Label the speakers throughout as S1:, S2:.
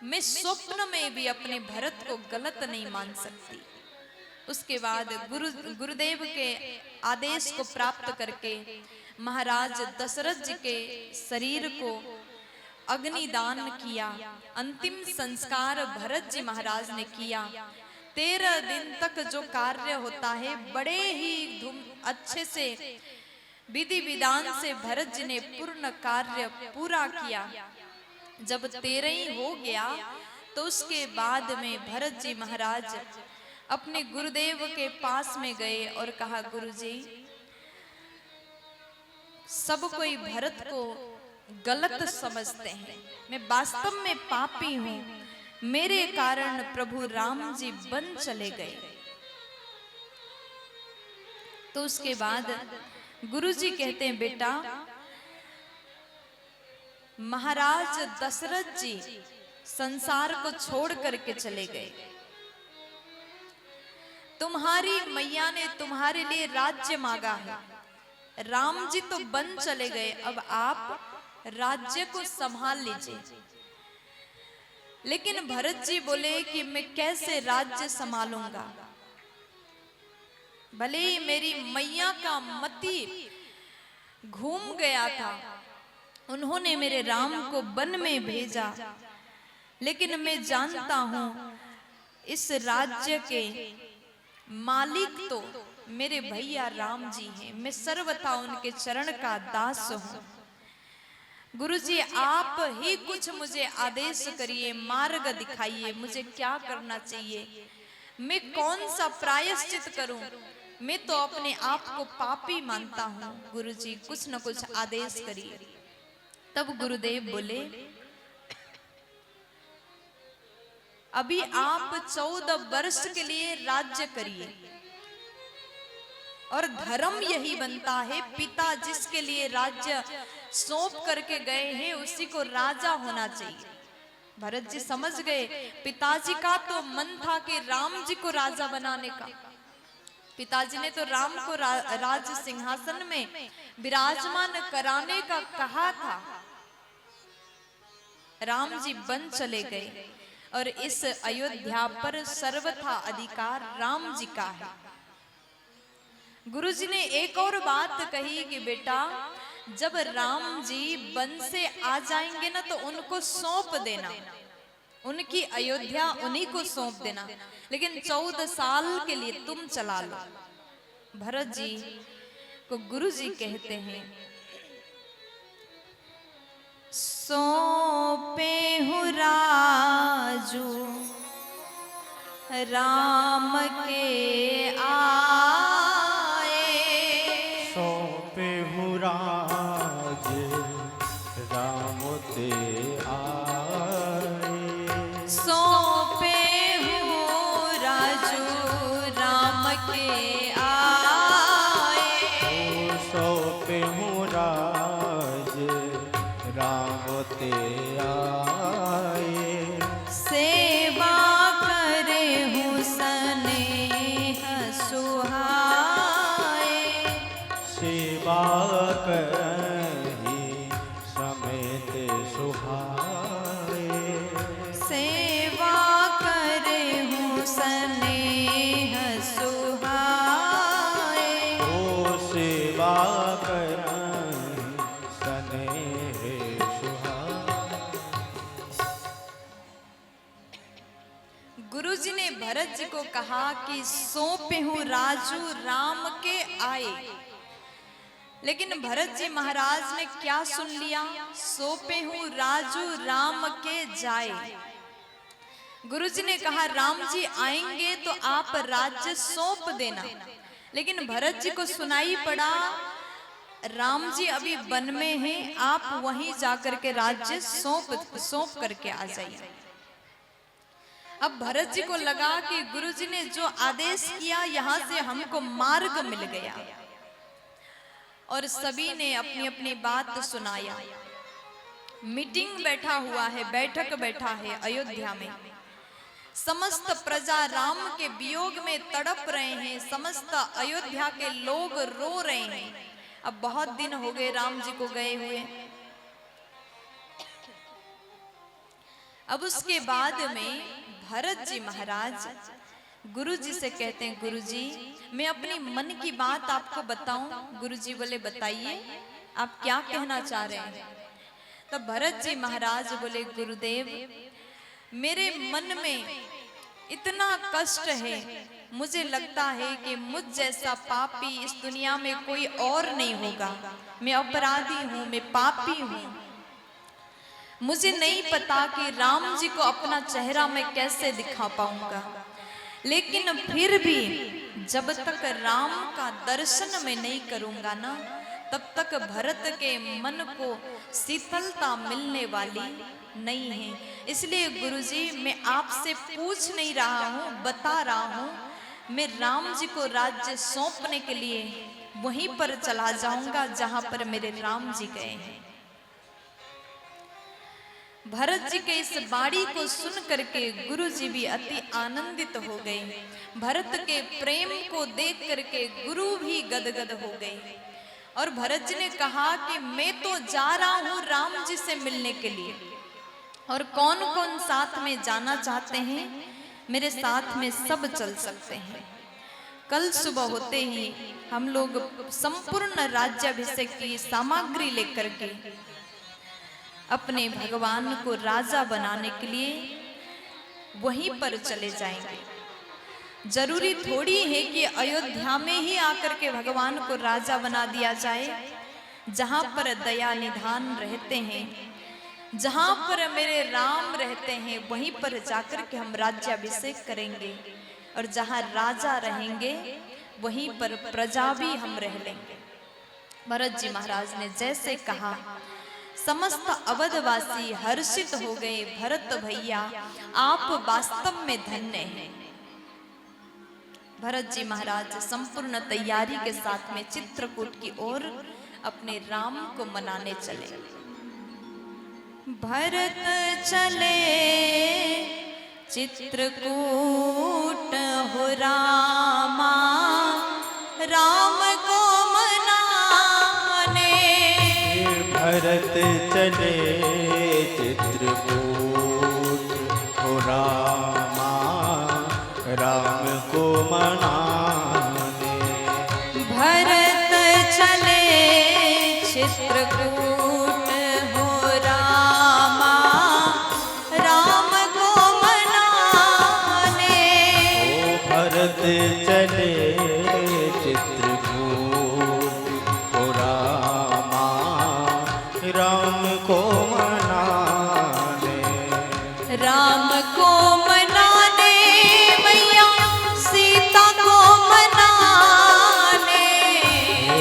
S1: मैं स्वप्न में भी अपने भरत को गलत नहीं मान सकती। उसके बाद गुरुदेव के आदेश को प्राप्त करके महाराज दशरथ जी के शरीर को अग्निदान किया। अंतिम संस्कार भरत जी महाराज ने किया। 13 दिन तक जो कार्य होता है बड़े ही अच्छे से विधि विधान से भरत जी ने पूर्ण कार्य पूरा किया। जब 13 ही हो गया तो उसके बाद में भरत जी महाराज अपने गुरुदेव के पास में गए और कहा, गुरुजी, सब कोई भरत को गलत समझते हैं, मैं वास्तव में पापी हूं, मेरे कारण प्रभु राम जी वन चले गए। तो उसके बाद गुरुजी कहते हैं, बेटा, महाराज दशरथ जी संसार को छोड़ करके चले गए। तुम्हारी मैया ने तुम्हारे लिए राज्य मांगा है, राम जी तो वन चले गए, अब आप राज्य को संभाल लीजिए। लेकिन भरत जी बोले कि मैं कैसे राज्य संभालूंगा, भले ही मेरी मैया का मति घूम गया था, उन्होंने मेरे राम को वन में भेजा, लेकिन मैं जानता हूं इस राज्य के मालिक तो मेरे भैया राम जी हैं, मैं सर्वथा उनके चरण का दास हूं। गुरुजी, आप ही कुछ मुझे आदेश करिए, मार्ग दिखाइए, मुझे क्या करना चाहिए, मैं कौन सा प्रायश्चित करूं, मैं तो अपने आप को पापी मानता हूं। गुरुजी, कुछ न कुछ आदेश करिए। तब गुरुदेव बोले, अभी आप 14 वर्ष के लिए राज्य करिए, और धर्म यही बनता है, पिता जिसके लिए राज्य सौंप करके गए हैं उसी को राजा होना चाहिए। भरत जी समझ गए, पिताजी का तो मन था कि राम जी को राजा बनाने का, पिताजी ने तो राम को राज सिंहासन में विराजमान कराने का कहा था। राम जी वन चले गए और इस अयोध्या पर सर्वथा अधिकार राम जी का है। गुरुजी ने एक और बात कही कि बेटा, जब राम जी वन से आ जाएंगे ना तो उनको सौंप देना, उनकी अयोध्या उन्हीं को सौंप देना, लेकिन 14 साल के लिए तुम चला लो। भरत जी को गुरुजी कहते हैं, सौंपे हूँ राजू राम के आए,
S2: सौंपे हूँ राज राम ते आए,
S1: सौंपे हूँ राजू राम के आए,
S2: सौंपे हूँ राज राम ते आए,
S1: सेवा करे हूँ स्नेह सुहाए,
S2: सेवा करही समेत सुहाए,
S1: सेवा करे हूँ स्नेह सुहाए,
S2: ओ सेवा करही स्नेह सुहाए।
S1: गुरुजी ने भरत जी को कहा कि सौंपे हूँ राजू राम के आए, लेकिन भरत जी महाराज ने क्या सुन लिया, सौंपे हूँ राजू राम के जाए। गुरुजी ने कहा, राम जी आएंगे तो आप राज्य सौंप देना, लेकिन भरत जी को सुनाई पड़ा, राम जी अभी वन में हैं, आप वहीं जाकर के राज्य सौंप करके आ जाइए। अब भरत जी को लगा कि गुरुजी ने जो आदेश किया यहां से हमको मार्ग मिल गया, और सभी ने अपनी अपनी बात सुनाया। मीटिंग बैठा हुआ है, बैठक बैठा है अयोध्या में, समस्त प्रजा राम के वियोग में तड़प रहे हैं, समस्त अयोध्या के लोग रो रहे हैं। अब बहुत दिन हो गए राम जी को गए हुए। अब उसके बाद में भरत जी महाराज गुरु जी से कहते हैं, गुरु जी मैं अपनी मन की बात आपको बताऊं। गुरु जी बोले बताइए आप क्या कहना चाह रहे हैं। तब भरत जी महाराज बोले, गुरुदेव मेरे मन में इतना कष्ट है, मुझे लगता है कि मुझ जैसा पापी इस दुनिया में कोई और नहीं होगा। मैं अपराधी हूँ, मैं पापी हूँ। मुझे नहीं पता कि राम जी को अपना चेहरा मैं कैसे दिखा पाऊंगा, लेकिन फिर भी जब तक राम का दर्शन मैं नहीं करूंगा ना, तब तक भरत के मन को शीतलता मिलने वाली नहीं है। इसलिए गुरुजी मैं आपसे पूछ नहीं रहा हूँ, बता रहा हूँ, मैं राम जी को राज्य सौंपने के लिए वहीं पर चला जाऊंगा जहां पर मेरे राम जी गए हैं। भरत जी के इस बाणी को सुन करके गुरु जी भी अति आनंदित हो गए। भरत के प्रेम को देख करके गुरु भी गदगद हो गए। और भरत जी ने कहा कि मैं तो जा रहा हूं राम जी से मिलने के लिए, और कौन कौन साथ में जाना चाहते हैं, मेरे साथ में सब चल सकते हैं। कल सुबह होते ही हम लोग संपूर्ण राज्याभिषेक की सामग्री लेकर के अपने भगवान को राजा बनाने के लिए वहीं पर चले जाएंगे। जरूरी थोड़ी है कि अयोध्या में ही आकर के भगवान को राजा बना दिया जाए। जहां पर दया निधान रहते हैं, जहां पर मेरे राम रहते हैं, वहीं पर जाकर के हम राज्याभिषेक करेंगे। और जहां राजा रहेंगे वहीं पर प्रजा भी हम रह लेंगे। भरत जी महाराज ने जैसे कहा, समस्त अवधवासी हर्षित हो गए। भरत भैया आप वास्तव में धन्य हैं। भरत जी महाराज संपूर्ण तैयारी के साथ में चित्रकूट की ओर अपने राम को मनाने चले। भरत चले चित्रकूट हो रामा, राम को मनाने।
S2: भरत चले चित्रकूट हो रामा, राम को मनाने।
S1: भरत चले चित्रकूट हो रामा, राम को मनाने।
S2: ओ भरत चले चित्रकूट हो रामा, राम को मनाने।
S1: राम को मनाने मैया सीता को मनाने।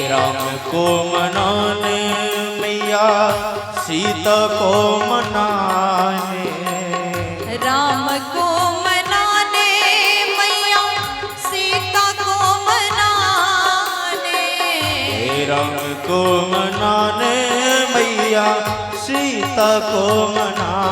S2: राम को मनाने मैया सीता को मनाने।
S1: राम को मनाने मैया सीता को मनाने।
S2: राम को मनाने मैया सीता को मनाने।